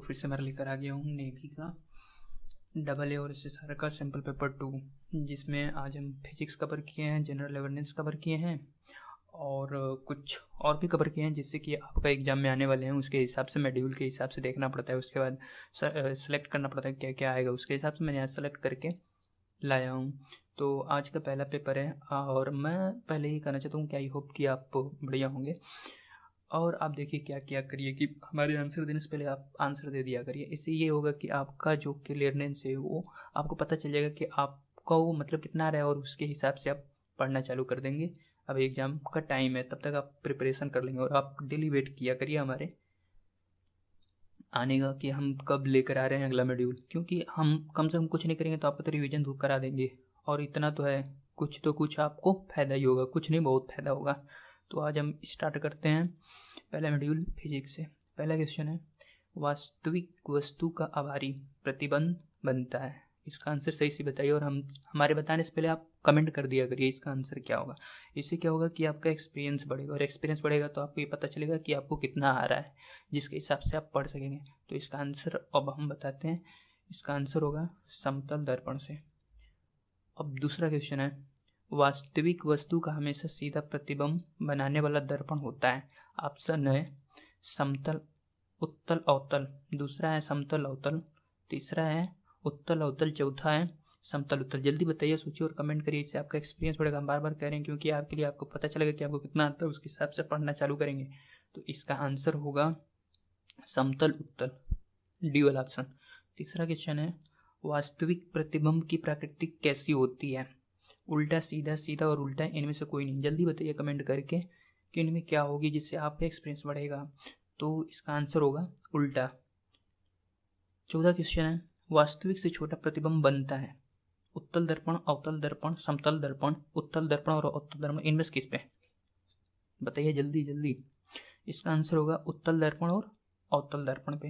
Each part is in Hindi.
फिर से मैं लेकर आ गया हूँ नेवी का AA और SSR का सिंपल पेपर 2, जिसमें आज हम फिजिक्स कवर किए हैं, जनरल अवेयरनेस कवर किए हैं और कुछ और भी कवर किए हैं, जिससे कि आपका एग्जाम में आने वाले हैं उसके हिसाब से मॉड्यूल के हिसाब से देखना पड़ता है। उसके बाद सेलेक्ट करना पड़ता है क्या क्या आएगा, उसके हिसाब से मैंने यहाँ सेलेक्ट करके लाया हूँ। तो आज का पहला पेपर है और मैं पहले ही कहना चाहता हूँ कि आई होप कि आप बढ़िया होंगे। और आप देखिए क्या क्या करिए कि हमारे आंसर देने से पहले आप आंसर दे दिया करिए। इससे ये होगा कि आपका जो क्लियरनेस है वो आपको पता चल जाएगा कि आपका वो मतलब कितना आ रहा है और उसके हिसाब से आप पढ़ना चालू कर देंगे। अब एग्ज़ाम का टाइम है, तब तक आप प्रिपरेशन कर लेंगे और आप डेली वेट किया करिए हमारे आने का कि हम कब लेकर आ रहे हैं अगला मॉड्यूल, क्योंकि हम कम से कम कुछ नहीं करेंगे तो आपका तो रिवीजन तो करा देंगे और इतना तो है, कुछ तो कुछ आपको फ़ायदा ही होगा, कुछ नहीं बहुत फ़ायदा होगा। तो आज हम स्टार्ट करते हैं पहला मॉड्यूल फिजिक्स से। पहला क्वेश्चन है, वास्तविक वस्तु का आभारी प्रतिबंध बनता है। इसका आंसर सही से बताइए और हमारे बताने से पहले आप कमेंट कर दिया करिए इसका आंसर क्या होगा। इससे क्या होगा कि आपका एक्सपीरियंस बढ़ेगा और एक्सपीरियंस बढ़ेगा तो आपको ये पता चलेगा कि आपको कितना आ रहा है, जिसके हिसाब से आप पढ़ सकेंगे। तो इसका आंसर अब हम बताते हैं। इसका आंसर होगा समतल दर्पण से। अब दूसरा क्वेश्चन है, वास्तविक वस्तु का हमेशा सीधा प्रतिबिंब बनाने वाला दर्पण होता है। ऑप्शन है समतल उत्तल अवतल, दूसरा है समतल अवतल, तीसरा है उत्तल अवतल, चौथा है समतल उत्तल। जल्दी बताइए, सोचिए और कमेंट करिए, इससे आपका एक्सपीरियंस बढ़ेगा। हम बार बार कह रहे हैं क्योंकि आपके लिए आपको पता चलेगा कि आपको कितना आता है, उसके हिसाब से पढ़ना चालू करेंगे। तो इसका आंसर होगा समतल उत्तल, डी वाला ऑप्शन। तीसरा क्वेश्चन है, वास्तविक प्रतिबिंब की प्रकृति कैसी होती है। उल्टा, सीधा, सीधा और उल्टा, इनमें से कोई नहीं। जल्दी बताइए कमेंट करके कि इनमें क्या होगी जिससे आपका एक्सपीरियंस बढ़ेगा। तो इसका आंसर होगा उल्टा। चौथा क्वेश्चन है, वास्तविक से छोटा प्रतिबिंब बनता है। उत्तल दर्पण, अवतल दर्पण, समतल दर्पण, उत्तल दर्पण और अवतल दर्पण, इनमें से किस पे बताइए जल्दी जल्दी। इसका आंसर होगा उत्तल दर्पण और अवतल दर्पण पे।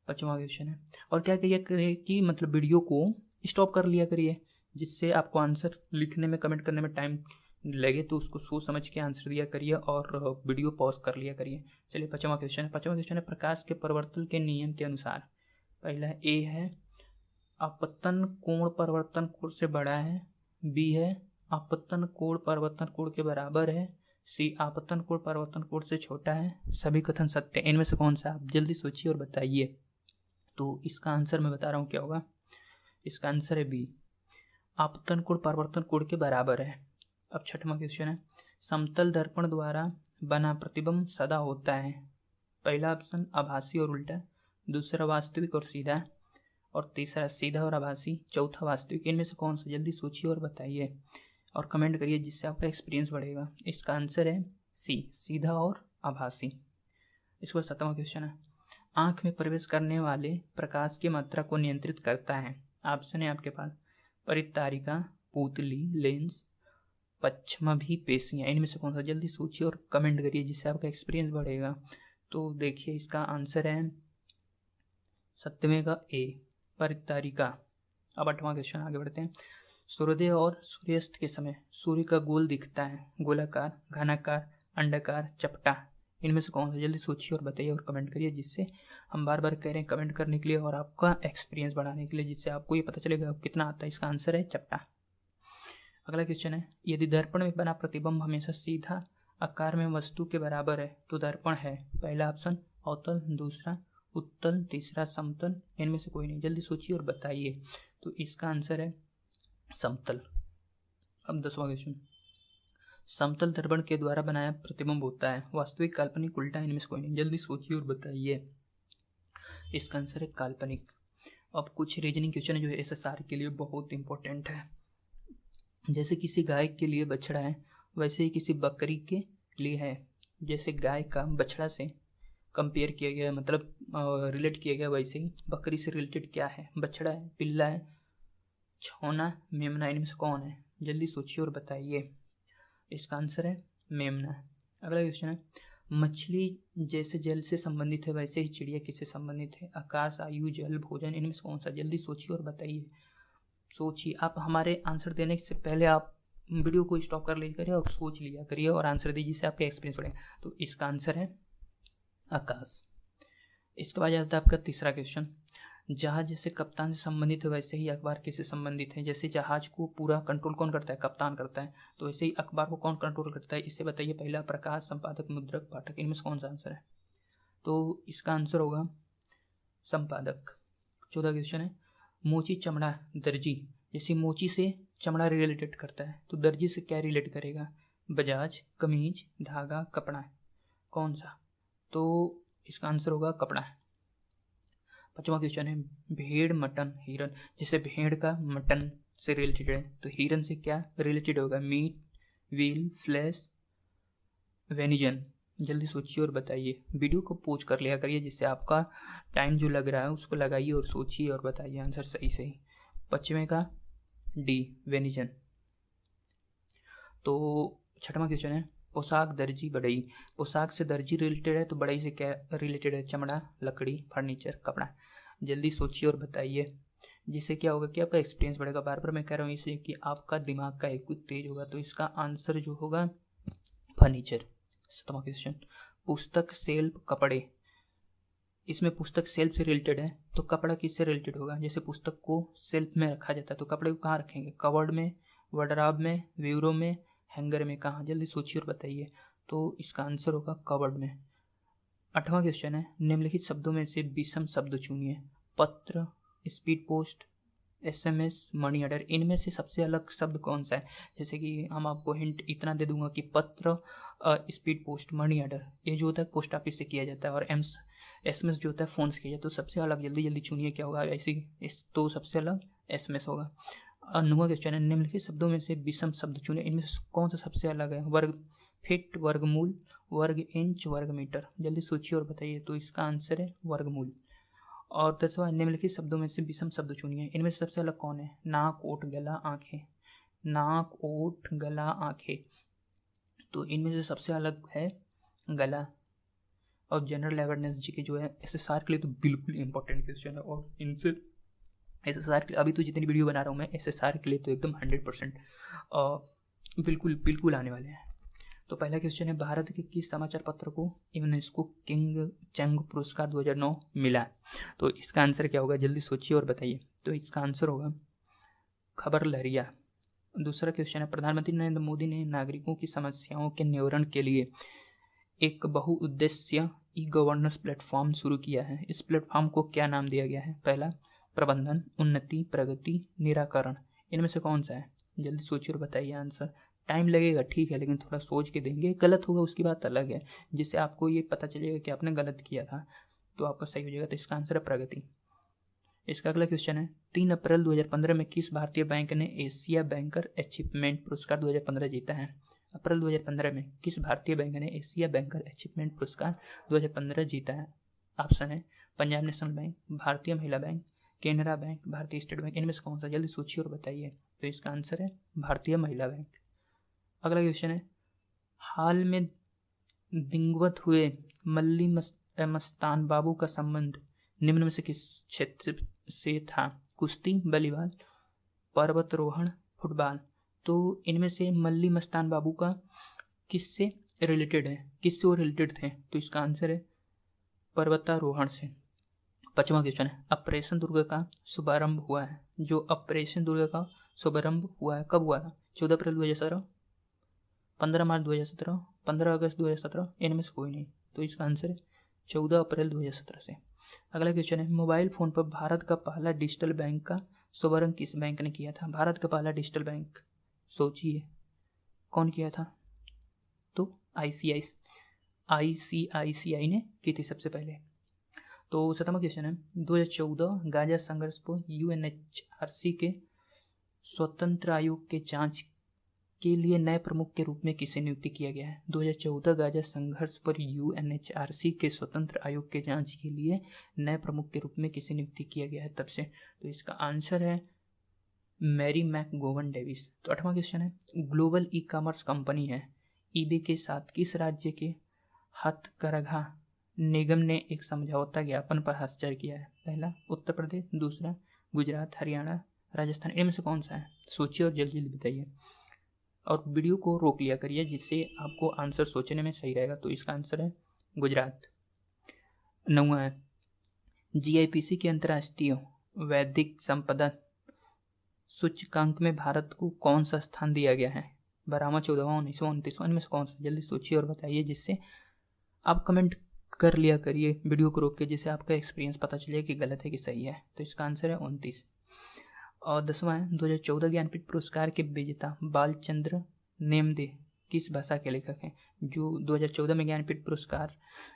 पांचवा क्वेश्चन है, और क्या करिए कि मतलब वीडियो को स्टॉप कर लिया करिए, जिससे आपको आंसर लिखने में कमेंट करने में टाइम लगे, तो उसको सोच समझ के आंसर दिया करिए और वीडियो पॉज कर लिया करिए। चलिए पांचवा क्वेश्चन है। पांचवा क्वेश्चन है, प्रकाश के परिवर्तन के नियम के अनुसार। पहला ए है आपतन कोण परिवर्तन कोण से बड़ा है, बी है आपतन कोण परिवर्तन कोण के बराबर है, सी आपतन कोण परिवर्तन कोण से छोटा है। सभी कथन सत्य है। इनमें से कौन सा, आप जल्दी सोचिए और बताइए। तो इसका आंसर मैं बता रहा हूँ क्या होगा। इसका आंसर है बी, आपतन कोण परिवर्तन कोण के बराबर है। अब छठवां क्वेश्चन है, समतल दर्पण द्वारा बना प्रतिबिंब सदा होता है। पहला ऑप्शन आभासी और उल्टा, दूसरा वास्तविक और सीधा, और तीसरा सीधा और आभासी, चौथा वास्तविक। इनमें से कौन सा, जल्दी सोचिए और बताइए और कमेंट करिए, जिससे आपका एक्सपीरियंस बढ़ेगा। इसका आंसर है सी, सीधा और आभासी। इसके बाद सातवां क्वेश्चन है, आंख में प्रवेश करने वाले प्रकाश की मात्रा को नियंत्रित करता है। ऑप्शन है आपके पास परितारिका, पुतली, लेंस, पश्चमभी पेशियां। इनमें से कौन सा, जल्दी सोचिए और कमेंट करिए, जिससे आपका एक्सपीरियंस बढ़ेगा। तो देखिए इसका आंसर है सत्तवें का ए, परितारिका। अब आठवां क्वेश्चन आगे बढ़ते हैं, सूर्योदय और सूर्यास्त के समय सूर्य का गोल दिखता है, गोलाकार, घनाकार, अंडाकार, चपटा। इनमें से कौन सा, जल्दी सोचिए और बताइए और कमेंट करिए, जिससे हम बार बार कह रहे हैं कमेंट करने के लिए और आपका एक्सपीरियंस बढ़ाने के लिए, जिससे आपको ये पता चलेगा आप कितना आता है। इसका आंसर है चपटा। अगला क्वेश्चन है, यदि दर्पण में बना प्रतिबिंब हमेशा सीधा आकार में वस्तु के बराबर है तो दर्पण है। पहला ऑप्शन अवतल, दूसरा उत्तल, तीसरा समतल। इनमें से कोई नहीं। जल्दी सोचिए और बताइए। तो इसका आंसर है समतल। अब 10वां क्वेश्चन, समतल दर्पण के द्वारा बनाया प्रतिबिंब होता है, वास्तविक, काल्पनिक, उल्टा। इनमें से कोई नहीं। जल्दी सोचिए और बताइए। इसका आंसर है काल्पनिक। अब कुछ रीजनिंग क्वेश्चन जो है SSR के लिए बहुत इंपॉर्टेंट है। जैसे किसी गाय के लिए बछड़ा है, वैसे ही किसी बकरी के लिए है। जैसे गाय का बछड़ा से कंपेयर किया गया, मतलब रिलेट किया गया, वैसे ही बकरी से रिलेटेड क्या है, बछड़ा है, पिल्ला है, छौना, मेमना। इनमें से कौन है, जल्दी सोचिए और बताइए। इसका आंसर है मेमना। अगला क्वेश्चन है, मछली जैसे जल से संबंधित है वैसे ही चिड़िया किससे संबंधित है। आकाश, आयु, जल, भोजन। इनमें से कौन सा, जल्दी सोचिए और बताइए। सोचिए, आप हमारे आंसर देने से पहले आप वीडियो को स्टॉप कर लिया करिए और सोच लिया करिए और आंसर दीजिए, जिससे आपका एक्सपीरियंस बढ़े। तो इसका आंसर है आकाश। इसके बाद आता है आपका तीसरा क्वेश्चन, जहाज जैसे कप्तान से संबंधित है वैसे ही अखबार किससे संबंधित है। जैसे जहाज को पूरा कंट्रोल कौन करता है, कप्तान करता है, तो वैसे ही अखबार को कौन कंट्रोल करता है, इससे बताइए। पहला प्रकाश, संपादक, मुद्रक, पाठक, इनमें से कौन सा आंसर है। तो इसका आंसर होगा संपादक। 14 क्वेश्चन है, मोची चमड़ा दर्जी, जैसे मोची से चमड़ा रिलेटेड करता है तो दर्जी से क्या रिलेट करेगा, बजाज, कमीज, धागा, कपड़ा, कौन सा। तो इसका आंसर होगा कपड़ा। 5वां क्वेश्चन है, भेड़, मटन, हिरन, जैसे भेड़ का मटन से रिलेटेड है तो हिरन से क्या रिलेटेड होगा, मीट, व्हील, फ्लैश, वेनिजन। जल्दी सोचिए और बताइए। वीडियो को पॉज कर लिया करिए जिससे आपका टाइम जो लग रहा है उसको लगाइए और सोचिए और बताइए आंसर सही सही। 5वें का डी, वेनिजन। तो 6वां क्वेश्चन है, पोशाक, दर्जी, बढ़ई, पोशाक से दर्जी रिलेटेड है तो बढ़ई से क्या रिलेटेड है, चमड़ा, लकड़ी, फर्नीचर, कपड़ा। जल्दी सोचिए और बताइए, जिससे क्या होगा कि आपका एक्सपीरियंस बढ़ेगा। बार बार मैं कह रहा हूँ इसलिए कि आपका दिमाग का एक तेज होगा। तो इसका आंसर जो होगा फर्नीचर। 7वां क्वेश्चन, पुस्तक, सेल्फ, कपड़े, इसमें पुस्तक सेल्फ से रिलेटेड है तो कपड़ा किससे रिलेटेड होगा। जैसे पुस्तक को सेल्फ में रखा जाता है तो कपड़े को कहाँ रखेंगे, कवर्ड में, वार्डरोब में, ब्यूरो में, हैंगर में, कहाँ। जल्दी सोचिए और बताइए। तो इसका आंसर होगा कवर्ड में। 8वां क्वेश्चन है, निम्नलिखित शब्दों में से विषम शब्द चुनिए। पत्र, speed post, SMS, money order, इनमें से सबसे अलग शब्द कौन सा है। जैसे कि हम आपको हिंट इतना दे दूंगा कि पत्र, स्पीड पोस्ट, मनी ऑर्डर, ये जो होता है पोस्ट ऑफिस से किया जाता है, और SMS जो होता है फोन से किया जाता है। तो सबसे अलग जल्दी जल्दी चुनिए क्या होगा ऐसी, तो सबसे अलग SMS होगा। 9वां क्वेश्चन है, निम्नलिखित शब्दों में से विषम शब्द चुने, इनमें से कौन सा सबसे अलग है। वर्ग फीट, वर्गमूल, वर्ग इंच, वर्ग मीटर। जल्दी सोचिए और बताइए। तो इसका आंसर है वर्गमूल। और 10वां, निम्नलिखित शब्दों में से विषम शब्द चुनिए, इनमें से सबसे अलग कौन है। नाक, ओठ, गला, आंखें, नाक, ओठ, गला, आंखें। तो इनमें से सबसे अलग है गला। और जनरल अवेयरनेस जी के जो है SSR के लिए तो बिल्कुल इंपॉर्टेंट क्वेश्चन है, और इनसे SSR के अभी तो जितनी वीडियो बना रहा हूँ मैं SSR के लिए तो एकदम 100% बिल्कुल बिल्कुल आने वाले हैं। तो पहला क्वेश्चन है, भारत के किस समाचार पत्र को यूनेस्को किंग चैंग पुरस्कार 2009 मिला। तो इसका आंसर क्या होगा, जल्दी सोचिए और बताइए। तो इसका आंसर होगा खबर लहरिया। दूसरा क्वेश्चन है, प्रधानमंत्री नरेंद्र मोदी ने नागरिकों की समस्याओं के निवारण के लिए एक बहुउद्देश्य ई गवर्नेंस प्लेटफॉर्म शुरू किया है। इस प्लेटफॉर्म को क्या नाम दिया गया है। पहला प्रबंधन, उन्नति, प्रगति, निराकरण, इनमें से कौन सा है। जल्दी सोचिए और बताइए आंसर। टाइम लगेगा ठीक है, लेकिन थोड़ा सोच के देंगे। गलत होगा उसकी बात अलग है, जिससे आपको ये पता चलेगा कि आपने गलत किया था तो आपका सही हो जाएगा। तो इसका आंसर है प्रगति। इसका अगला क्वेश्चन है, 3 अप्रैल 2015 में किस भारतीय बैंक ने एशिया बैंकर अचीवमेंट पुरस्कार 2015 जीता है। अप्रैल 2015 में किस भारतीय बैंक ने एशिया बैंकर अचीवमेंट पुरस्कार 2015 जीता है। ऑप्शन है पंजाब नेशनल बैंक, भारतीय महिला बैंक, केनरा बैंक, भारतीय स्टेट बैंक, इनमें से कौन सा। जल्दी सोचिए और बताइए। तो इसका आंसर है भारतीय महिला बैंक। अगला क्वेश्चन है, हाल में दिवंगत हुए मल्ली मस्तान बाबू का संबंध निम्न में से किस क्षेत्र से था। कुश्ती, वॉलीबॉल, पर्वतारोहण, फुटबॉल। तो इनमें से मल्ली मस्तान बाबू का किससे रिलेटेड है, किससे वो रिलेटेड थे। तो इसका आंसर है पर्वतारोहण से। 5वां क्वेश्चन है, ऑपरेशन दुर्गा का शुभारंभ हुआ है। जो ऑपरेशन दुर्गा का शुभारंभ हुआ है कब हुआ था। 14 अप्रैल 2017, 15 मार्च 2017, 15 अगस्त 2017, इनमें से कोई नहीं। तो इसका आंसर है 14 अप्रैल 2017 से। अगला क्वेश्चन है, मोबाइल फोन पर भारत का पहला डिजिटल बैंक का शुभारंभ किस बैंक ने किया था। भारत का पहला डिजिटल बैंक सोचिए कौन किया था। तो ICICI ने की थी सबसे पहले। तो 7वां क्वेश्चन है, 2014 गाजा संघर्ष पर UNHRC के स्वतंत्र आयोग के जांच के लिए नए प्रमुख के रूप में किसे नियुक्ति किया गया है। 2014 गाजा संघर्ष पर UNHRC के स्वतंत्र आयोग के जांच के लिए नए प्रमुख के रूप में किसे नियुक्ति किया गया है तब से। तो इसका आंसर है मैरी मैकगोवन डेविस। तो 8वां क्वेश्चन है, ग्लोबल ई कॉमर्स कंपनी है eBay के साथ किस राज्य के हथकरघा निगम ने एक समझौता ज्ञापन पर हस्ताक्षर किया है। पहला उत्तर प्रदेश, दूसरा गुजरात, हरियाणा, राजस्थान, इनमें से कौन सा है। सोचिए और जल्दी जल्दी बताइए, और वीडियो को रोक लिया करिए जिससे आपको आंसर सोचने में सही रहेगा। तो इसका आंसर है गुजरात। 9वां है, GIPC के अंतर्राष्ट्रीय वैदिक संपदा सूचकांक में भारत को कौन सा स्थान दिया गया है? 12वां, 14वां, 19वां, 29वां, इनमें से कौन सा? जल्दी सोचिए और बताइए, जिससे आप कमेंट कर लिया करिए वीडियो को रोक के, जिससे आपका एक्सपीरियंस पता चले कि गलत है कि सही है। तो इसका आंसर है 29। और 10वां है, 2014 ज्ञानपीठ पुरस्कार के विजेता बालचंद्र नेमदे किस भाषा के लेखक हैं? जो 2014 में ज्ञानपीठ पुरस्कार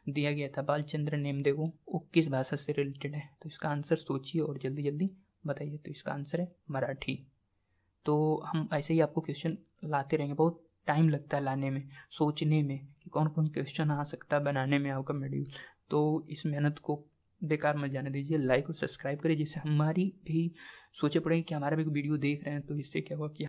दिया गया था बालचंद्र नेमदे को, वो किस भाषा से रिलेटेड है? तो इसका आंसर सोचिए और जल्दी जल्दी बताइए। तो इसका आंसर है मराठी। तो हम ऐसे ही आपको क्वेश्चन लाते रहेंगे। बहुत टाइम लगता है लाने में, सोचने में कि कौन कौन क्वेश्चन आ सकता है बनाने में आपका मॉड्यूल। तो इस मेहनत को बेकार मत जाने दीजिए। लाइक और सब्सक्राइब करिए, जिससे हमारी भी सोचे पड़ेगी कि हमारा भी वीडियो देख रहे हैं तो इससे क्या हुआ कि